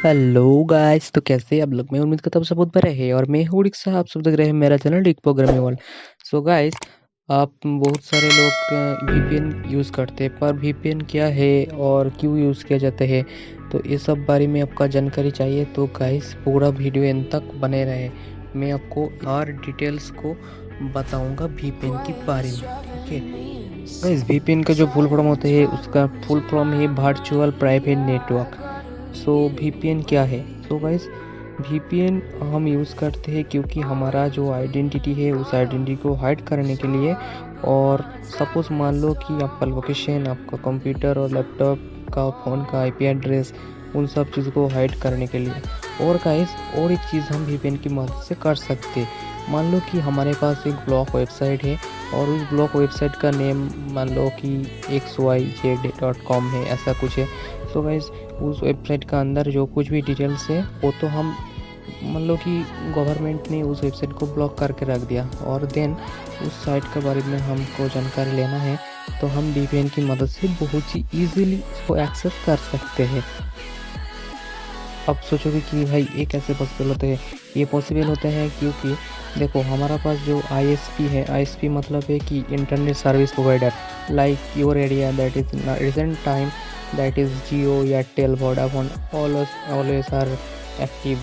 Hello guys, तो कैसे आप लोग। मैं उम्मीद करता हूँ सब बहुत बढ़िया है और मैं हूँ रिक्शा। आप सब देख रहे हैं मेरा channel Dick programming world. So guys, आप बहुत सारे लोग वीपीएन यूज़ करते हैं, पर वीपीएन क्या है और क्यों यूज़ किया जाता है, तो ये सब बारे में आपका जानकारी चाहिए तो गाइस पूरा वीडियो एंड तक बने रहे। मैं आपको हर डिटेल्स को बताऊंगा वीपीएन के बारे में, ठीक है गाइस। वीपीएन का जो फुल फॉर्म होता है उसका फुल फॉर्म है वर्चुअल प्राइवेट नेटवर्क। सो वीपीएन क्या है? सो गाइस, वीपीएन हम यूज़ करते हैं क्योंकि हमारा जो आइडेंटिटी है उस आइडेंटिटी को हाइड करने के लिए। और सपोज मान लो कि आपका लोकेशन, आपका कंप्यूटर और लैपटॉप का फ़ोन का आईपी एड्रेस, उन सब चीज़ को हाइड करने के लिए। और गाइस, और एक चीज़ हम वीपीएन की मदद से कर सकते हैं। मान लो कि हमारे पास एक ब्लॉक वेबसाइट है और उस ब्लॉक वेबसाइट का नेम मान लो कि xyz.com है, ऐसा कुछ है। सो गाइस, उस वेबसाइट का अंदर जो कुछ भी डिटेल्स है वो तो हम मान लो कि गवर्नमेंट ने उस वेबसाइट को ब्लॉक करके रख दिया, और देन उस साइट के बारे में हमको जानकारी लेना है तो हम वीपीएन की मदद से बहुत ही इजीली उसको एक्सेस कर सकते हैं। अब सोचोगे कि भाई ये कैसे पॉसिबल होता है? ये पॉसिबल होता है क्योंकि देखो, हमारा पास जो आईएसपी है, आईएसपी मतलब है कि internet service provider, like your area, that is recent time, that is Jio, Airtel, Vodafone, always are active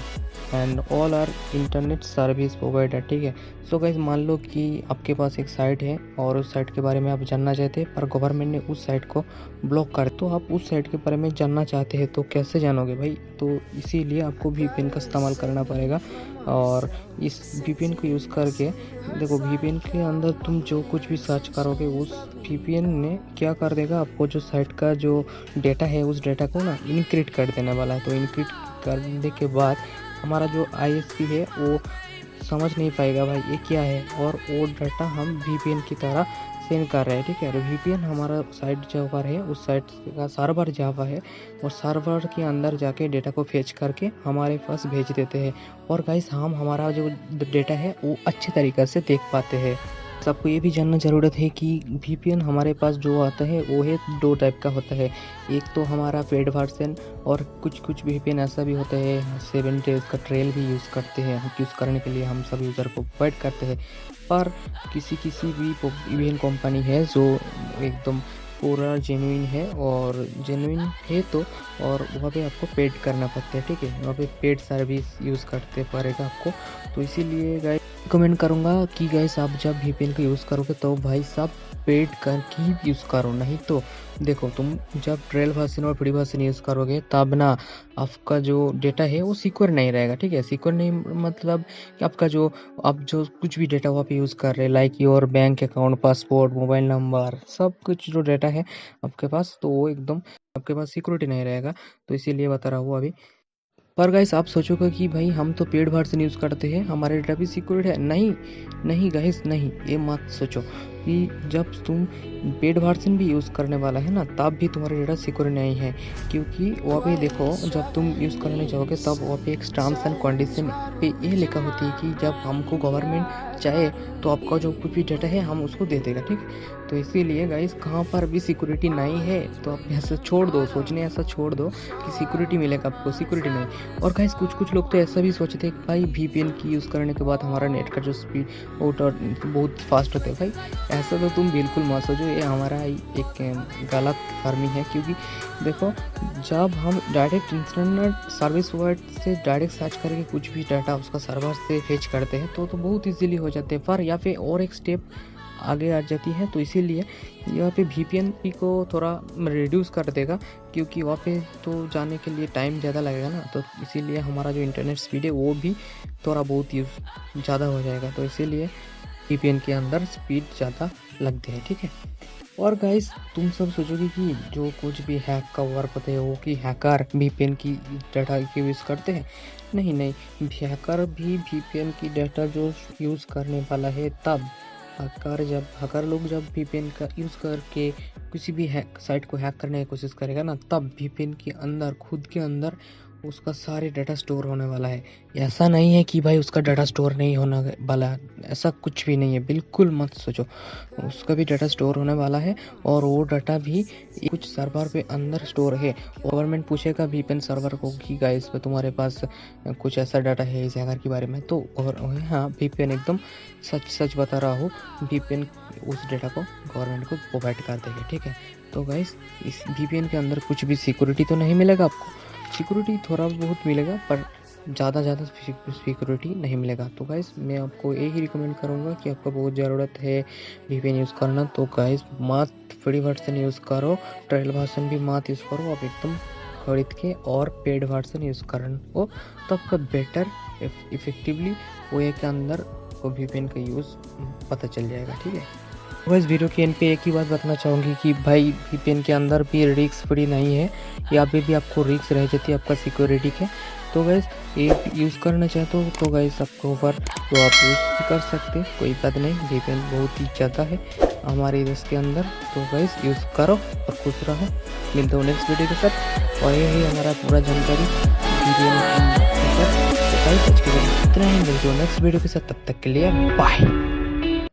and all are internet service provider, ठीक है। सो गाइज, मान लो कि आपके पास एक साइट है और उस साइट के बारे में आप जानना चाहते हैं, पर गवर्नमेंट ने उस साइट को ब्लॉक कर, तो आप उस साइट के बारे में जानना चाहते हैं तो कैसे जानोगे भाई? तो इसीलिए आपको वीपीएन का इस्तेमाल करना पड़ेगा। और इस वीपीएन को यूज़ करके देखो, वीपीएन के अंदर तुम जो कुछ भी सर्च करोगे उस वीपीएन ने क्या कर देगा, आपको जो साइट का जो डेटा है उस डेटा को ना इनक्रिप्ट कर देने वाला है। तो इनक्रिप्ट करने के बाद हमारा जो आईएसपी है वो समझ नहीं पाएगा भाई ये क्या है, और वो डाटा हम वीपीएन की तरह सेंड कर रहे हैं, ठीक है। और वीपीएन हमारा साइट जहाँ पर है उस साइट का सर्वर जहाँ है, और सर्वर के अंदर जाके डेटा को फेच करके हमारे पास भेज देते हैं। और गाइस, हम हमारा जो डेटा है वो अच्छे तरीक़े से देख पाते हैं। सबको ये भी जानना ज़रूरत है कि वीपीएन हमारे पास जो आता है वो है दो टाइप का होता है। एक तो हमारा पेड वर्जन, और कुछ वीपीएन ऐसा भी होता है 7 डेज़ का ट्रायल भी यूज़ करते हैं। हम यूज़ करने के लिए हम सब यूज़र को प्रोवाइड करते हैं। पर किसी भी वीपीएन कंपनी है जो एकदम पूरा जेन्युइन है, और जेन्युइन है तो और वहाँ पे आपको पेड करना पड़ता है, ठीक है। वहाँ पे पेड सर्विस यूज़ करते पड़ेगा आपको। तो इसीलिए गाइस कमेंट करूँगा कि गाइस, आप जब वीपीएन का यूज़ करोगे तो भाई साहब पेड करके ही यूज़ करो। नहीं तो देखो, तुम जब ट्रायल वर्जन और फ्री वर्जन यूज़ करोगे तब ना आपका जो डेटा है वो सिक्योर नहीं रहेगा, ठीक है। सिक्योर नहीं मतलब कि आपका जो आप जो कुछ भी डेटा वहाँ पे यूज़ कर रहे हैं, like your bank account, passport, mobile number, सब कुछ जो डेटा है आपके पास, तो वो एकदम आपके पास सिक्योरिटी नहीं रहेगा। तो इसीलिए बता रहा हूँ अभी। पर गाइस, आप सोचोगे कि भाई हम तो पेड वर्जन यूज़ करते हैं, हमारे डेटा भी सिक्योर है। नहीं नहीं गाइस, नहीं, ये मत सोचो कि जब तुम पेड वर्जन भी यूज़ करने वाला है ना तब भी तुम्हारा डेटा सिक्योर नहीं है। क्योंकि वहाँ पे देखो, जब तुम यूज़ करने जाओगे तब वहाँ पे एक टर्म्स एंड कंडीशन पे ये लिखा होती है कि जब हमको गवर्नमेंट चाहे तो आपका जो कुछ भी डेटा है हम उसको दे देगा, ठीक है। तो इसीलिए गाइस, कहाँ पर भी सिक्योरिटी नहीं है तो आप ऐसा छोड़ दो, सोचने ऐसा छोड़ दो कि सिक्योरिटी मिलेगा आपको, सिक्योरिटी नहीं। और गाइस, कुछ लोग तो ऐसा भी सोचते हैं कि भाई वीपीएन की यूज़ करने के बाद हमारा नेट का जो स्पीड वो तो बहुत फास्ट होता है। भाई ऐसा तो तुम बिल्कुल मत सोचो, ये हमारा एक गलत फहमी है। क्योंकि देखो, जब हम डायरेक्ट इंटरनेट सर्विस प्रोवाइडर से डायरेक्ट सर्च करके कुछ भी डाटा उसका सर्वर से फेच करते हैं तो बहुत इजीली हो जाते हैं, पर या फिर और एक स्टेप आगे आ जाती है। तो इसीलिए यहाँ पे वीपीएन को थोड़ा रिड्यूस कर देगा, क्योंकि वहाँ पे तो जाने के लिए टाइम ज़्यादा लगेगा ना। तो इसीलिए हमारा जो इंटरनेट स्पीड है वो भी थोड़ा बहुत यूज़ ज़्यादा हो जाएगा। तो इसीलिए वीपीएन के अंदर स्पीड ज़्यादा लगती है, ठीक है। और गाइस, तुम सब सोचोगे कि जो कुछ भी हैक का वर्क होता है वो कि हैकर वीपीएन की डाटा की यूज़ करते हैं। नहीं नहीं, हैकर भी वीपीएन की डाटा जो यूज़ करने वाला है तब हैकर लोग जब वीपीएन का यूज़ करके किसी भी साइट को हैक करने की कोशिश करेगा ना, तब वीपीएन के अंदर खुद के अंदर उसका सारे डाटा स्टोर होने वाला है। ऐसा नहीं है कि भाई उसका डाटा स्टोर नहीं होने वाला, ऐसा कुछ भी नहीं है, बिल्कुल मत सोचो। उसका भी डाटा स्टोर होने वाला है और वो डाटा भी कुछ सर्वर पे अंदर स्टोर है। गवर्नमेंट पूछेगा वीपीएन सर्वर को कि गाइस तुम्हारे पास कुछ ऐसा डाटा है इस हैकर के बारे में, तो और हाँ वीपीएन एकदम सच सच बता रहा हो, वीपीएन उस डाटा को गवर्नमेंट को प्रोवाइड कर देगा, ठीक है। तो गाइस इस वीपीएन के अंदर कुछ भी सिक्योरिटी तो नहीं मिलेगा आपको, सिक्योरिटी थोड़ा बहुत मिलेगा पर ज़्यादा सिक्योरिटी नहीं मिलेगा। तो गाइस मैं आपको यही रिकमेंड करूँगा कि आपको बहुत ज़रूरत है वीपीएन यूज़ करना, तो गाइस मत फ्री वर्जन यूज़ करो, ट्रायल वर्जन भी मत यूज़ करो, आप एकदम खरीद के और पेड वर्जन यूज़ करना हो तो आपका बेटर इफेक्टिवली वे के अंदर को वीपीएन का यूज़ पता चल जाएगा, ठीक है। बस वीडियो के एंड पे एक ही बात बताना चाहूँगी कि भाई वीपीएन के अंदर भी रिस्क फ्री नहीं है, यहाँ पे भी आपको रिस्क रह जाती है आपका सिक्योरिटी के। तो गैस ये यूज़ करना चाहते हो तो गैस आपको ऊपर तो आप यूज़ भी कर सकते हैं, कोई बात नहीं, वीपीएन बहुत ही ज़्यादा है हमारे देश के अंदर। तो गैस यूज़ करो और खुश रहो, मिलते हो नेक्स्ट वीडियो के साथ। और यही हमारा पूरा जानकारी वीपीएन के ऊपर। तो गैस आज के लिए इतना ही, मिलते हो नेक्स्ट वीडियो के साथ, तब तक के लिए बाय।